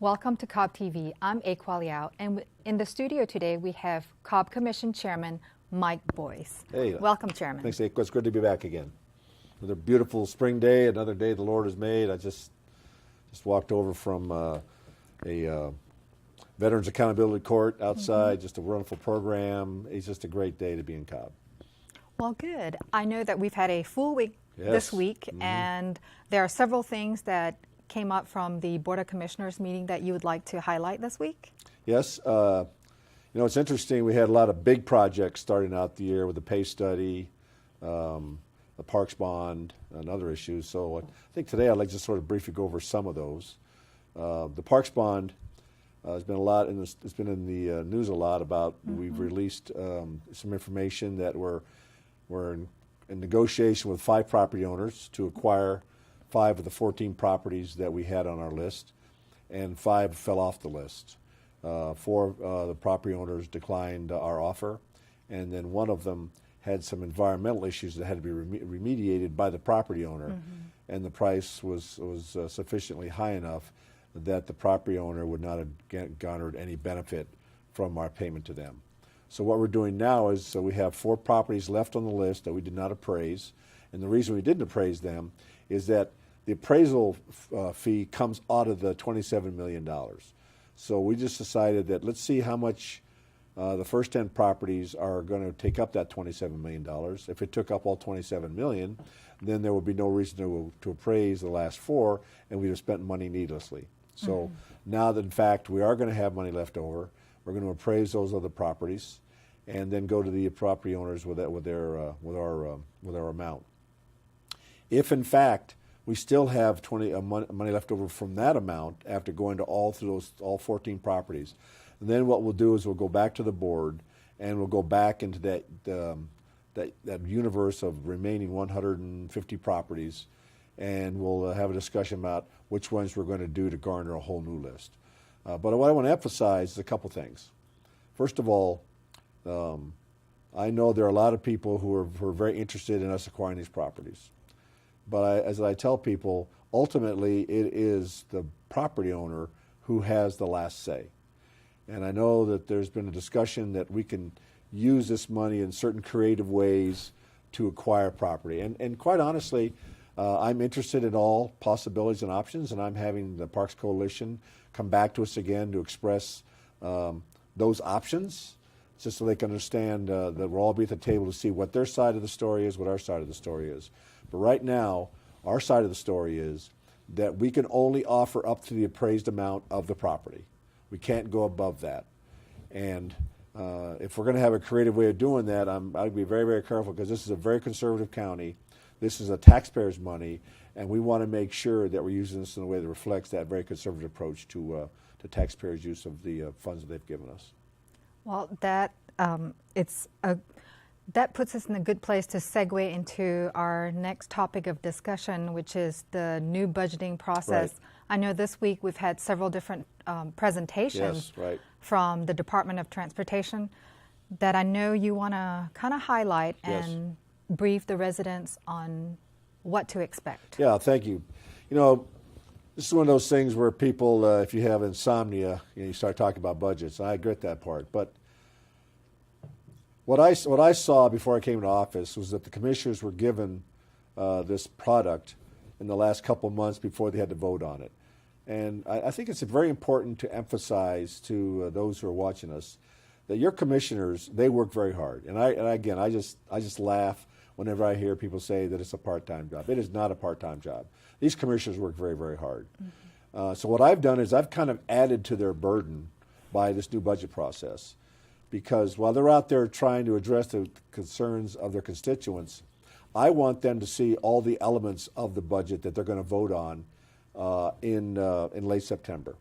Welcome to Cobb TV. I'm Aqua Liao, and in the studio today we have Cobb Commission Chairman Mike Boyce. Hey. Welcome, Chairman. Thanks, Aqua. It's good to be back again. Another beautiful spring day, another day the Lord has made. I just walked over from a Veterans Accountability Court outside, just a wonderful program. It's just a great day to be in Cobb. Well, good. I know that we've had a full week this week, and there are several things that came up from the Board of Commissioners meeting that you would like to highlight this week? Yes. It's interesting. We had a lot of big projects starting out the year with the pay study, the parks bond, and other issues. So I think today I'd like to sort of briefly go over some of those. The parks bond has been a lot, and it's been in the news a lot about. We've released some information that we're in negotiation with 5 property owners to acquire 5 of the 14 properties that we had on our list, and 5 fell off the list. 4 of the property owners declined our offer, and then 1 of them had some environmental issues that had to be remediated by the property owner, and the price was sufficiently high enough that the property owner would not have garnered any benefit from our payment to them. So what we're doing now is we have 4 properties left on the list that we did not appraise, and the reason we didn't appraise them is that the appraisal fee comes out of the $27 million. So we just decided that let's see how much the first 10 properties are going to take up that $27 million. If it took up all $27 million, then there would be no reason to appraise the last 4, and we'd have spent money needlessly. So now that, in fact, we are going to have money left over, we're going to appraise those other properties and then go to the property owners with our amount. If, in fact, we still have money left over from that amount after going to all 14 properties, and then what we'll do is we'll go back to the board and we'll go back into that universe of remaining 150 properties, and we'll have a discussion about which ones we're going to do to garner a whole new list. But what I want to emphasize is a couple things. First of all, I know there are a lot of people who are very interested in us acquiring these properties. But as I tell people, ultimately it is the property owner who has the last say. And I know that there's been a discussion that we can use this money in certain creative ways to acquire property. And quite honestly, I'm interested in all possibilities and options, and I'm having the Parks Coalition come back to us again to express those options, just so they can understand that we'll all be at the table to see what their side of the story is, what our side of the story is. But right now, our side of the story is that we can only offer up to the appraised amount of the property. We can't go above that. And if we're going to have a creative way of doing that, I'd be very, very careful, because this is a very conservative county. This is a taxpayer's money, and we want to make sure that we're using this in a way that reflects that very conservative approach to taxpayers' use of the funds that they've given us. Well, that puts us in a good place to segue into our next topic of discussion, which is the new budgeting process. Right. I know this week we've had several different presentations from the Department of Transportation that I know you want to kind of highlight and brief the residents on what to expect. Yeah, thank you. This is one of those things where people, if you have insomnia, you start talking about budgets. I get that part, but what I saw before I came to office was that the commissioners were given this product in the last couple of months before they had to vote on it. And I think it's very important to emphasize to those who are watching us that your commissioners, they work very hard. And I just laugh whenever I hear people say that it's a part-time job. It is not a part-time job. These commissioners work very, very hard. So what I've done is I've kind of added to their burden by this new budget process. Because while they're out there trying to address the concerns of their constituents, I want them to see all the elements of the budget that they're going to vote on in late September.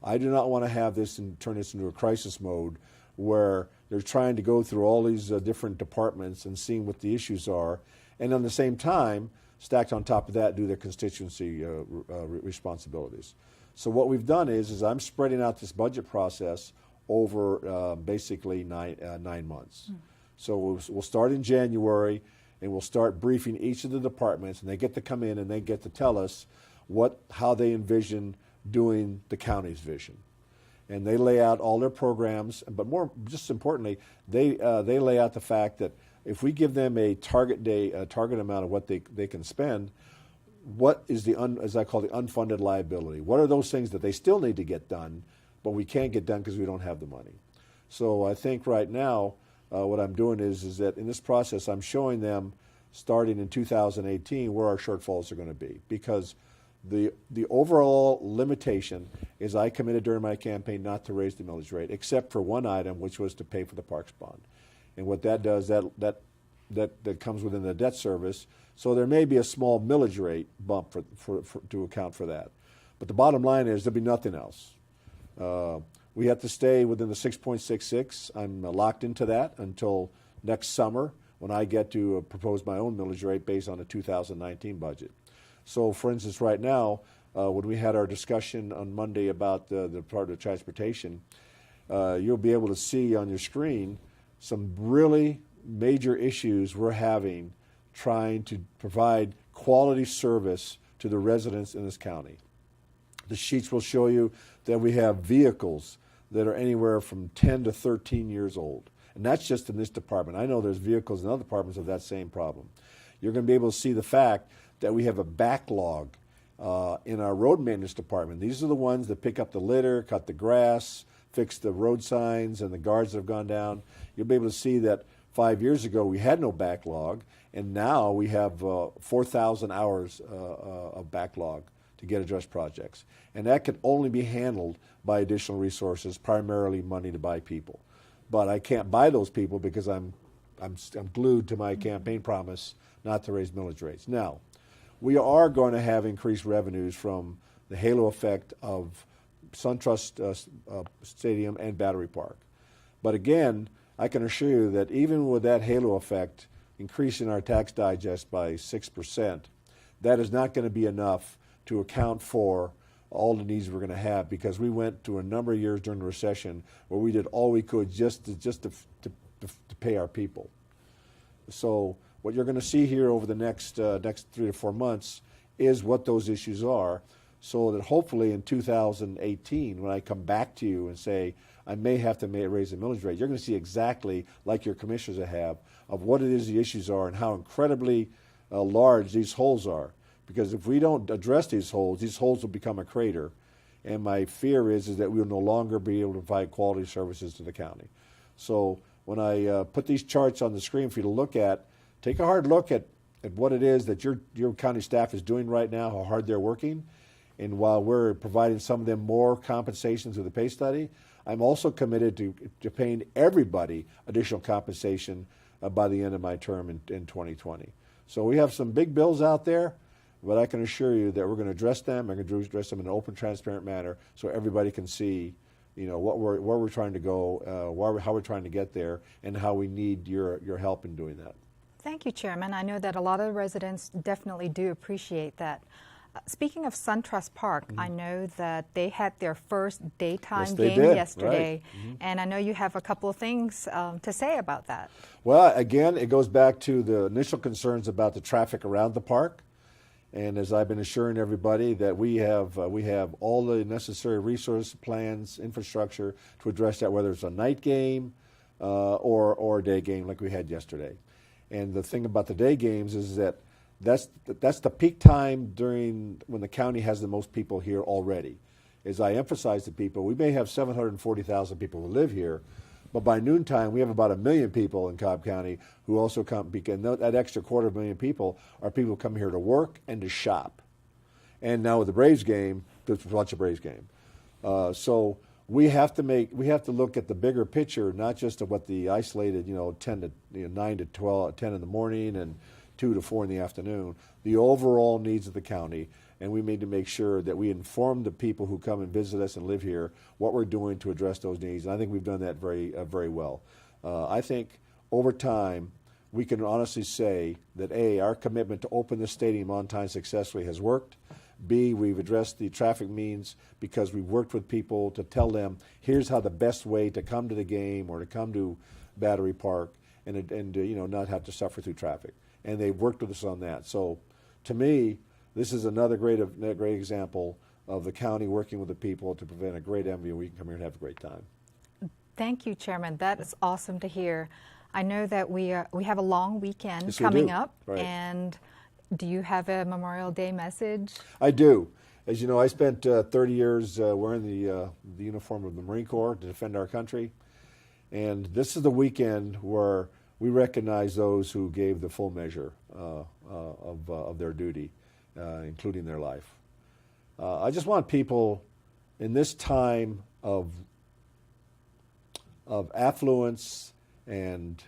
I do not want to have this and turn this into a crisis mode where they're trying to go through all these different departments and seeing what the issues are, and at the same time, stacked on top of that, do their constituency responsibilities. So what we've done is I'm spreading out this budget process over basically 9 months. So we'll start in January, and we'll start briefing each of the departments, and they get to come in and they get to tell us how they envision doing the county's vision. And they lay out all their programs, but more, just importantly, they lay out the fact that if we give them a target amount of what they can spend, what is as I call the unfunded liability? What are those things that they still need to get done, but we can't get done because we don't have the money? So I think right now, what I'm doing is that in this process, I'm showing them, starting in 2018, where our shortfalls are going to be. Because the overall limitation is I committed during my campaign not to raise the millage rate, except for one item, which was to pay for the parks bond. And what that does, that comes within the debt service. So there may be a small millage rate bump to account for that. But the bottom line is there'll be nothing else. We have to stay within the 6.66. I'm locked into that until next summer when I get to propose my own millage rate based on the 2019 budget. So, for instance, right now, when we had our discussion on Monday about the part of transportation, you'll be able to see on your screen some really major issues we're having trying to provide quality service to the residents in this county. The sheets will show you that we have vehicles that are anywhere from 10 to 13 years old. And that's just in this department. I know there's vehicles in other departments of that same problem. You're going to be able to see the fact that we have a backlog in our road maintenance department. These are the ones that pick up the litter, cut the grass, fix the road signs, and the guards that have gone down. You'll be able to see that 5 years ago we had no backlog, and now we have 4,000 hours of backlog to get addressed projects. And that can only be handled by additional resources, primarily money to buy people. But I can't buy those people because I'm glued to my campaign promise not to raise millage rates. Now, we are going to have increased revenues from the halo effect of SunTrust Stadium and Battery Park. But again, I can assure you that even with that halo effect increasing our tax digest by 6%, that is not going to be enough to account for all the needs we're going to have, because we went through a number of years during the recession where we did all we could just to pay our people. So what you're going to see here over the next 3 to 4 months is what those issues are, so that hopefully in 2018, when I come back to you and say I may have to raise the millage rate, you're going to see exactly, like your commissioners have, of what it is the issues are and how incredibly large these holes are. Because if we don't address these holes will become a crater. And my fear is that we will no longer be able to provide quality services to the county. So when I put these charts on the screen for you to look at, take a hard look at what it is that your county staff is doing right now, how hard they're working. And while we're providing some of them more compensation through the pay study, I'm also committed to paying everybody additional compensation by the end of my term in 2020. So we have some big bills out there, but I can assure you that we're going to address them. We're going to address them in an open, transparent manner so everybody can see, where we're trying to go, how we're trying to get there, and how we need your help in doing that. Thank you, Chairman. I know that a lot of residents definitely do appreciate that. Speaking of SunTrust Park, I know that they had their first daytime game yesterday, right. And I know you have a couple of things to say about that. Well, again, it goes back to the initial concerns about the traffic around the park. And as I've been assuring everybody, that we have all the necessary resource plans, infrastructure to address that, whether it's a night game or a day game like we had yesterday. And the thing about the day games is that that's the peak time when the county has the most people here already. As I emphasize to people, we may have 740,000 people who live here, but by noontime we have about 1 million people in Cobb County who also come, and that extra 250,000 people are people who come here to work and to shop. And now with the Braves game, to watch a Braves game. So we have to look at the bigger picture, not just of what the isolated, 9 to 12, 10 in the morning and 2 to 4 in the afternoon, the overall needs of the county, and we need to make sure that we inform the people who come and visit us and live here what we're doing to address those needs. And I think we've done that very well. I think over time we can honestly say that A, our commitment to open the stadium on time successfully has worked. B, we've addressed the traffic means because we've worked with people to tell them here's how the best way to come to the game or to come to Battery Park and not have to suffer through traffic. And they've worked with us on that. So to me, this is another great example of the county working with the people to prevent a great envy, and we can come here and have a great time. Thank you, Chairman. That is awesome to hear. I know that we have a long weekend yes, coming up, right. And do you have a Memorial Day message? I do. As you know, I spent 30 years wearing the uniform of the Marine Corps to defend our country, and this is the weekend where we recognize those who gave the full measure of their duty, including their life. I just want people in this time of affluence and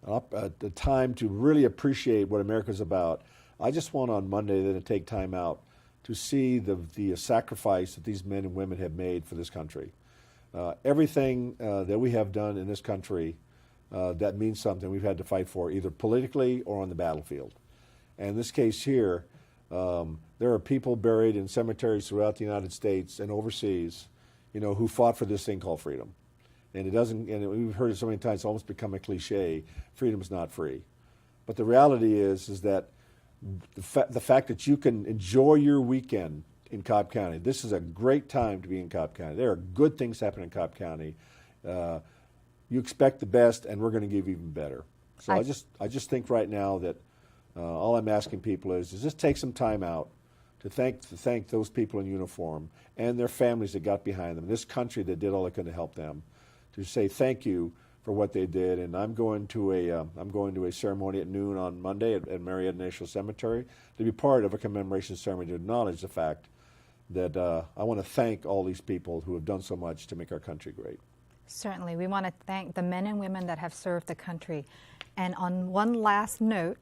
the time to really appreciate what America's about. I just want on Monday to take time out to see the sacrifice that these men and women have made for this country. Everything that we have done in this country that means something we've had to fight for, either politically or on the battlefield. And in this case here, there are people buried in cemeteries throughout the United States and overseas, who fought for this thing called freedom. And it doesn't, and we've heard it so many times, it's almost become a cliche. Freedom is not free. But the reality is that the fact that you can enjoy your weekend in Cobb County, this is a great time to be in Cobb County. There are good things happening in Cobb County. You expect the best, and we're going to give even better. So I just think right now that all I'm asking people is just take some time out to thank those people in uniform and their families that got behind them, this country that did all they could to help them, to say thank you for what they did. And I'm going to a ceremony at noon on Monday at Marietta National Cemetery to be part of a commemoration ceremony to acknowledge the fact that I want to thank all these people who have done so much to make our country great. Certainly. We want to thank the men and women that have served the country. And on one last note,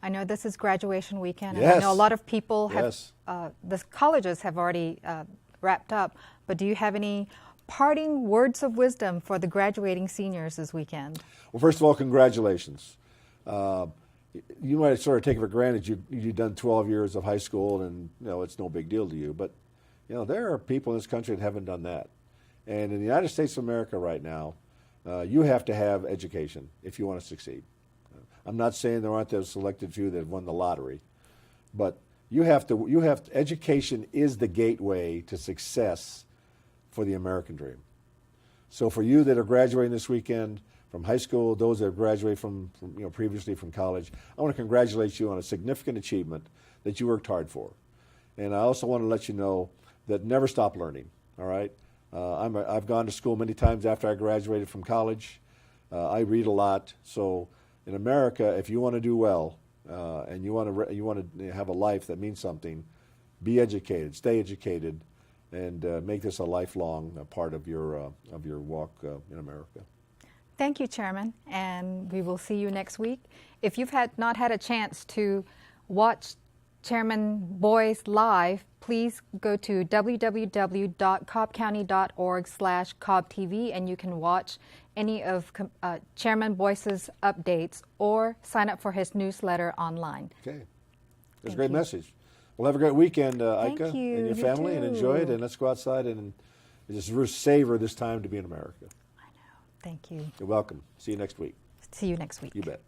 I know this is graduation weekend, and I know a lot of people have, the colleges have already wrapped up, but do you have any parting words of wisdom for the graduating seniors this weekend? Well, first of all, congratulations. You might sort of take it for granted you've done 12 years of high school and it's no big deal to you, but there are people in this country that haven't done that. And in the United States of America right now, you have to have education if you want to succeed. I'm not saying there aren't those selected few that have won the lottery, but education is the gateway to success for the American dream. So for you that are graduating this weekend from high school, those that have graduated from previously from college, I want to congratulate you on a significant achievement that you worked hard for. And I also want to let you know that never stop learning, all right? I've gone to school many times after I graduated from college. I read a lot. So in America, if you want to do well and you want to have a life that means something, be educated, stay educated, and make this a lifelong part of your walk in America. Thank you, Chairman, and we will see you next week. If you've not had a chance to watch Chairman Boyce live, please go to www.cobbcounty.org/CobbTV, and you can watch any of Chairman Boyce's updates or sign up for his newsletter online. Okay. That's a great message. Well, have a great weekend, Ika, and your family, and enjoy it. And let's go outside and just savor this time to be in America. I know. Thank you. You're welcome. See you next week. See you next week. You bet.